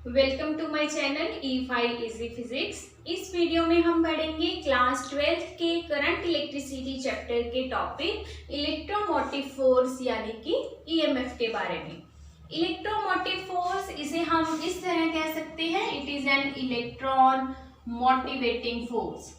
Welcome to my channel E5 easy physics. इस वीडियो में हम पढ़ेंगे क्लास 12th के करंट इलेक्ट्रिसिटी चैप्टर के टॉपिक इलेक्ट्रोमोटिव फोर्स यानी कि ईएमएफ के बारे में। इलेक्ट्रोमोटिव फोर्स इसे हम इस तरह कह सकते हैं, it is an electron motivating force.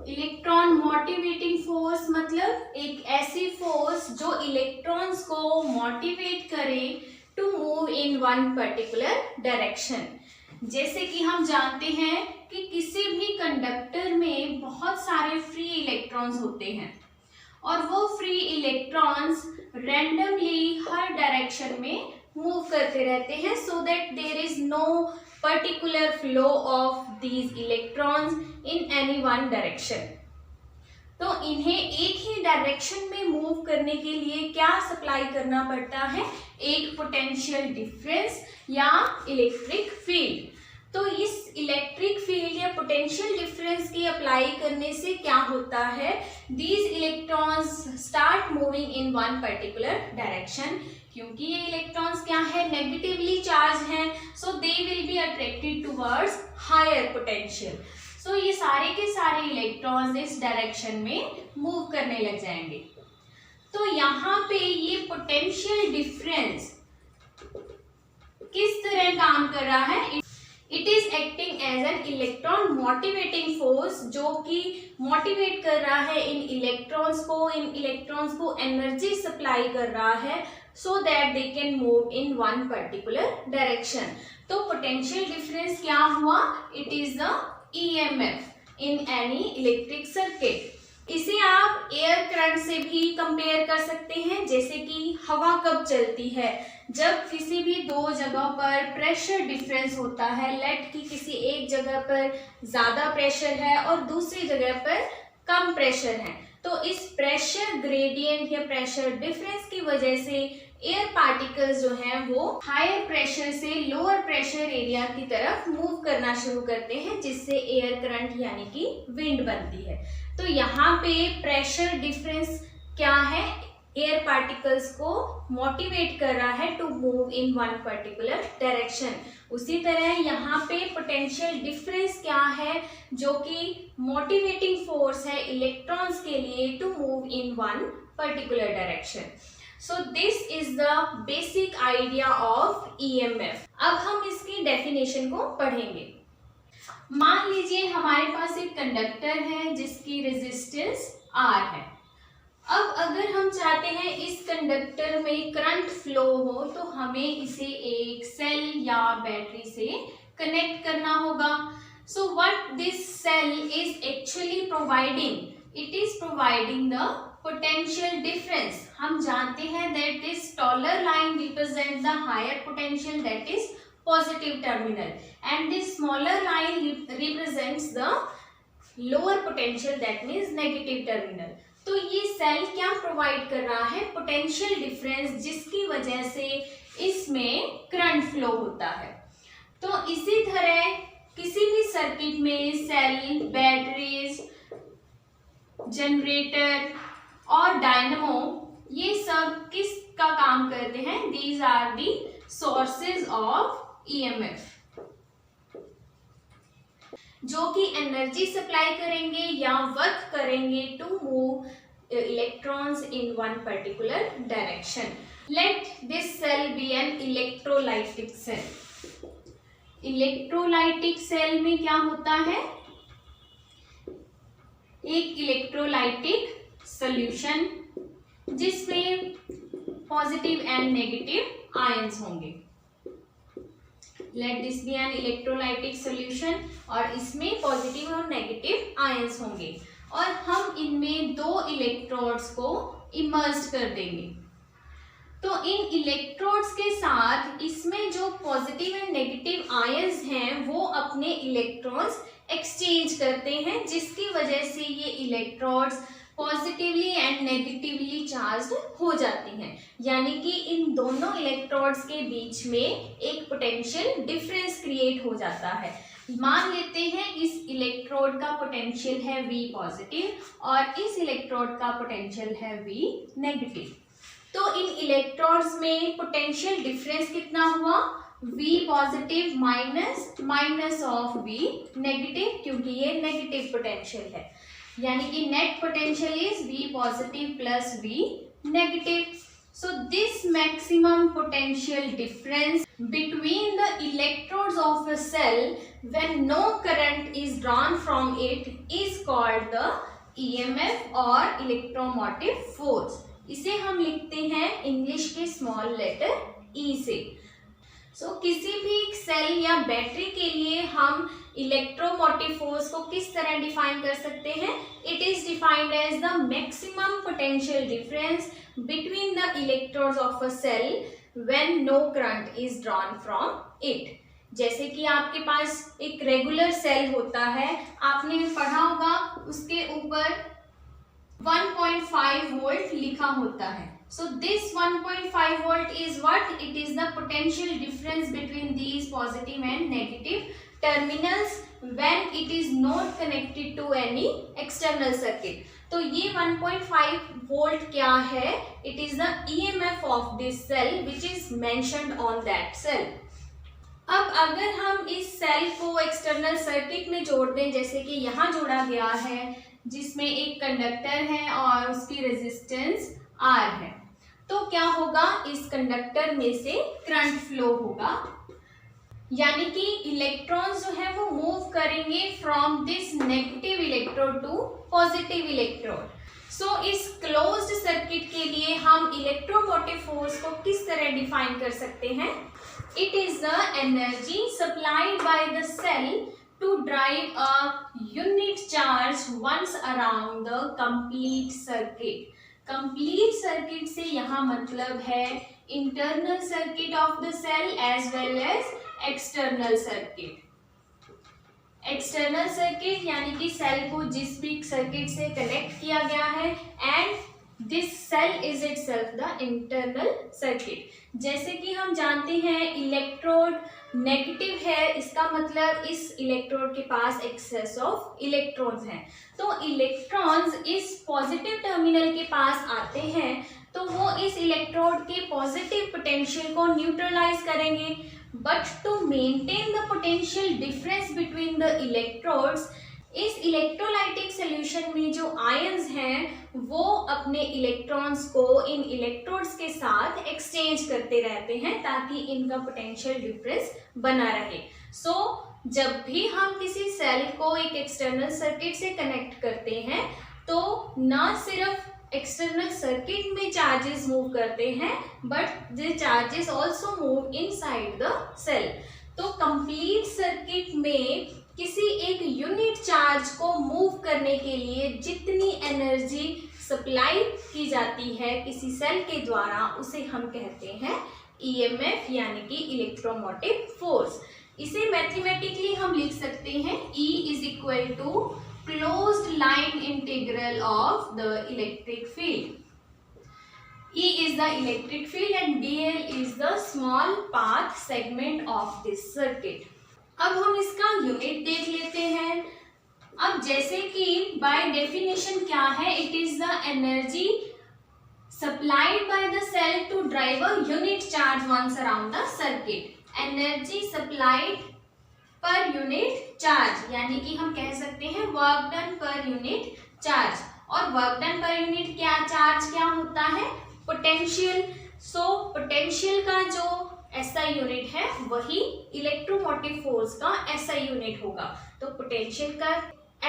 Electron motivating force मतलब एक ऐसी फोर्स जो इलेक्ट्रॉन्स को मोटिवेट करे to move in one particular direction. जैसे कि हम जानते हैं कि किसी भी कंडक्टर में बहुत सारे फ्री इलेक्ट्रॉन्स होते हैं और वो फ्री इलेक्ट्रॉन्स रैंडमली हर डायरेक्शन में मूव करते रहते हैं, so that there is no particular flow of these electrons in any one direction. तो इन्हें एक ही डायरेक्शन में मूव करने के लिए क्या सप्लाई करना पड़ता है? एक पोटेंशियल डिफरेंस या इलेक्ट्रिक फील्ड। तो इस इलेक्ट्रिक फील्ड या पोटेंशियल डिफरेंस की अप्लाई करने से क्या होता है? These electrons start moving in one particular direction. क्योंकि ये इलेक्ट्रॉन्स क्या है? नेगेटिवली चार्ज हैं, so they will be attracted towards higher potential. So ये सारे के सारे इलेक्ट्रॉन्स इस डायरेक्शन में मूव करने लग जाएंगे। तो यहाँ पे ये पोटेंशियल डिफरेंस किस तरह काम कर रहा है? It is acting as an electron motivating force, जो कि मोटिवेट कर रहा है इन इलेक्ट्रॉन्स को एनर्जी सप्लाई कर रहा है, so that they can move in one particular direction. तो पोटेंशियल डिफरेंस क्या हुआ? It is the EMF in any electric circuit। इसे आप एयर करंट से भी कंपेयर कर सकते हैं। जैसे कि हवा कब चलती है? जब किसी भी दो जगह पर प्रेशर डिफरेंस होता है। लेट कि किसी एक जगह पर ज्यादा प्रेशर है और दूसरी जगह पर कम प्रेशर है, तो इस प्रेशर ग्रेडियंट या प्रेशर डिफरेंस की वजह से एयर पार्टिकल्स जो हैं वो हायर प्रेशर से लोअर प्रेशर एरिया की तरफ मूव करना शुरू करते हैं, जिससे एयर करंट यानी कि विंड बनती है। तो यहाँ पे प्रेशर डिफरेंस क्या है? एयर पार्टिकल्स को मोटिवेट कर रहा है to move in one particular direction. उसी तरह यहाँ पे पोटेंशियल डिफरेंस क्या है? जो कि मोटिवेटिंग फोर्स है इलेक्ट्रॉन्स के लिए to move in one particular direction. So this is the basic idea of EMF। अब हम इसकी डेफिनेशन को पढ़ेंगे। मान लीजिए हमारे पास एक कंडक्टर है जिसकी रेजिस्टेंस R है। अब अगर हम चाहते हैं इस कंडक्टर में करंट फ्लो हो, तो हमें इसे एक सेल या बैटरी से कनेक्ट करना होगा। So what this cell is actually providing? It is providing the potential difference। हम जानते हैं that this taller line represents the higher potential, that is positive terminal, and this smaller line represents the lower potential, that means negative terminal। तो ये cell क्या provide कर रहा है? Potential difference, जिसकी वजह से इसमें करंट फ्लो होता है। तो इसी तरह किसी भी सर्किट में सेल, बैटरीज, जनरेटर और डायनमो, ये सब किसका काम करते हैं? These are the sources of EMF, जो कि एनर्जी सप्लाई करेंगे या वर्क करेंगे to move electrons in one particular direction. Let this cell be an electrolytic cell. Electrolytic cell में क्या होता है? एक इलेक्ट्रोलाइटिक सॉल्यूशन जिसमें पॉजिटिव एंड नेगेटिव आयंस होंगे। Let this be an electrolytic solution, और इसमें पॉजिटिव और नेगेटिव आयंस होंगे, और हम इनमें दो इलेक्ट्रोड्स को इमर्ज कर देंगे। तो इन इलेक्ट्रोड्स के साथ इसमें जो पॉजिटिव एंड नेगेटिव आयंस हैं वो अपने इलेक्ट्रॉन्स एक्सचेंज करते हैं, जिसकी वजह से ये electrodes positively and negatively charged हो जाती हैं। यानी कि इन दोनों इलेक्ट्रोड्स के बीच में एक पोटेंशियल डिफरेंस क्रिएट हो जाता है। मान लेते हैं इस इलेक्ट्रोड का पोटेंशियल है V पॉजिटिव और इस इलेक्ट्रोड का पोटेंशियल है V नेगेटिव। तो इन इलेक्ट्रोड्स में पोटेंशियल डिफरेंस कितना हुआ? V positive minus of V negative, क्योंकि ये नेगेटिव पोटेंशियल है, यानी कि net potential is V positive plus V negative. So this maximum potential difference between the electrodes of a cell when no current is drawn from it is called the EMF or electromotive force. इसे हम लिखते हैं English के small letter E से. किसी भी cell या battery के लिए हम इलेक्ट्रोमोटिव फोर्स को किस तरह डिफाइन कर सकते हैं? It is defined as the maximum potential difference between the electrodes of a cell when no current is drawn from it. जैसे कि आपके पास एक रेगुलर सेल होता है, आपने पढ़ा होगा उसके ऊपर 1.5 वोल्ट लिखा होता है. So this 1.5 volt is what? It is the potential difference between these positive and negative terminals when it is not connected to any external circuit. तो ये 1.5 volt क्या है? It is the EMF of this cell which is mentioned on that cell. अब अगर हम इस cell को external circuit में जोड़ दें, जैसे कि यहाँ जोड़ा गया है, जिसमें एक कंडक्टर है और उसकी रेजिस्टेंस R है, तो क्या होगा? इस कंडक्टर में से करंट फ्लो होगा, यानी कि इलेक्ट्रॉन्स जो है वो मूव करेंगे from this negative electrode to positive electrode. इस क्लोज्ड सर्किट के लिए हम इलेक्ट्रोमोटिव फोर्स को किस तरह डिफाइन कर सकते हैं? It is the energy supplied by the cell to drive a unit charge once around the complete circuit. Complete circuit से यहाँ मतलब है internal circuit of the cell as well as external circuit. External circuit यानी कि cell को जिस भी circuit से कनेक्ट किया गया है, and this cell is itself the internal circuit. जैसे कि हम जानते हैं इलेक्ट्रोड नेगेटिव है, इसका मतलब इस इलेक्ट्रोड के पास एक्सेस ऑफ इलेक्ट्रॉन्स हैं. तो इलेक्ट्रॉन्स इस पॉजिटिव टर्मिनल के पास आते हैं तो वो इस इलेक्ट्रोड के पॉजिटिव पोटेंशियल को न्यूट्रलाइज करेंगे. But to maintain the potential difference between the electrodes, इस इलेक्ट्रोलाइटिक सॉल्यूशन में जो आयंस हैं वो अपने इलेक्ट्रॉन्स को इन इलेक्ट्रोड्स के साथ एक्सचेंज करते रहते हैं ताकि इनका पोटेंशियल डिफरेंस बना रहे. जब भी हम किसी सेल को एक एक्सटर्नल सर्किट से कनेक्ट करते हैं तो न सिर्फ एक्सटर्नल सर्किट में चार्जेस मूव करते हैं but the charges also move inside the cell. तो कंप्लीट सर्किट में किसी एक यूनिट चार्ज को मूव करने के लिए जितनी एनर्जी सप्लाई की जाती है किसी सेल के द्वारा, उसे हम कहते हैं EMF यानी कि इलेक्ट्रोमोटिव फोर्स. इसे मैथमेटिकली हम लिख सकते हैं E is equal to closed line integral of the electric field. E is the electric field and dl is the small path segment of this circuit. अब हम इसका यूनिट देख लेते हैं. अब जैसे कि बाय डेफिनेशन क्या है? It is the energy supplied by the cell to drive a unit charge once around the circuit. Energy supplied per unit charge, यानी कि हम कह सकते हैं work done per unit charge. और वर्क डन पर यूनिट क्या charge क्या होता है? पोटेंशियल. पोटेंशियल का जो SI यूनिट है वही इलेक्ट्रोमोटिव फोर्स का SI यूनिट होगा. तो पोटेंशियल का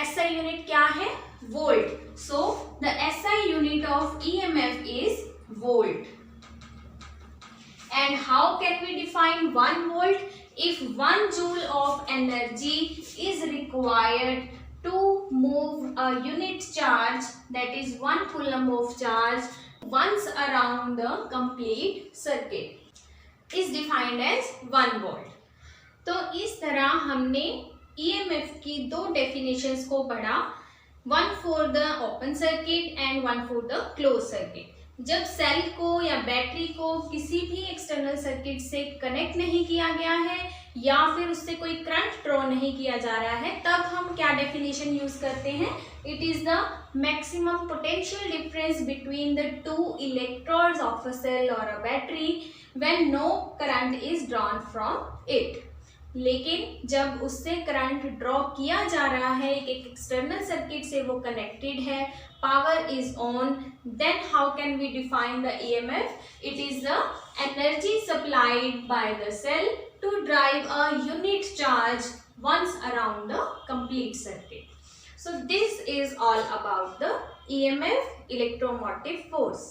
SI यूनिट क्या है? Volt. The SI unit of EMF is volt. And how can we define 1 volt? If 1 joule of energy is required to move a unit charge, that is 1 coulomb of charge once around the complete circuit, is defined as 1 volt. तो इस तरह हमने EMF की दो definitions को पढ़ा, one for the open circuit and one for the closed circuit. जब cell को या बैटरी को किसी भी एक्सटर्नल सर्किट से कनेक्ट नहीं किया गया है या फिर उससे कोई करंट ड्रॉ नहीं किया जा रहा है, तब हम क्या डेफिनेशन यूज करते हैं? It is the maximum potential difference between the two electrodes of a cell और a battery when no current is drawn from it. लेकिन जब उससे करंट ड्रॉ किया जा रहा है, एक एक्सटर्नल सर्किट से वो कनेक्टेड है, power is on, then how can we define the EMF? It is the energy supplied by the cell to drive a unit charge once around the complete circuit. So this is all about the EMF, electromotive force.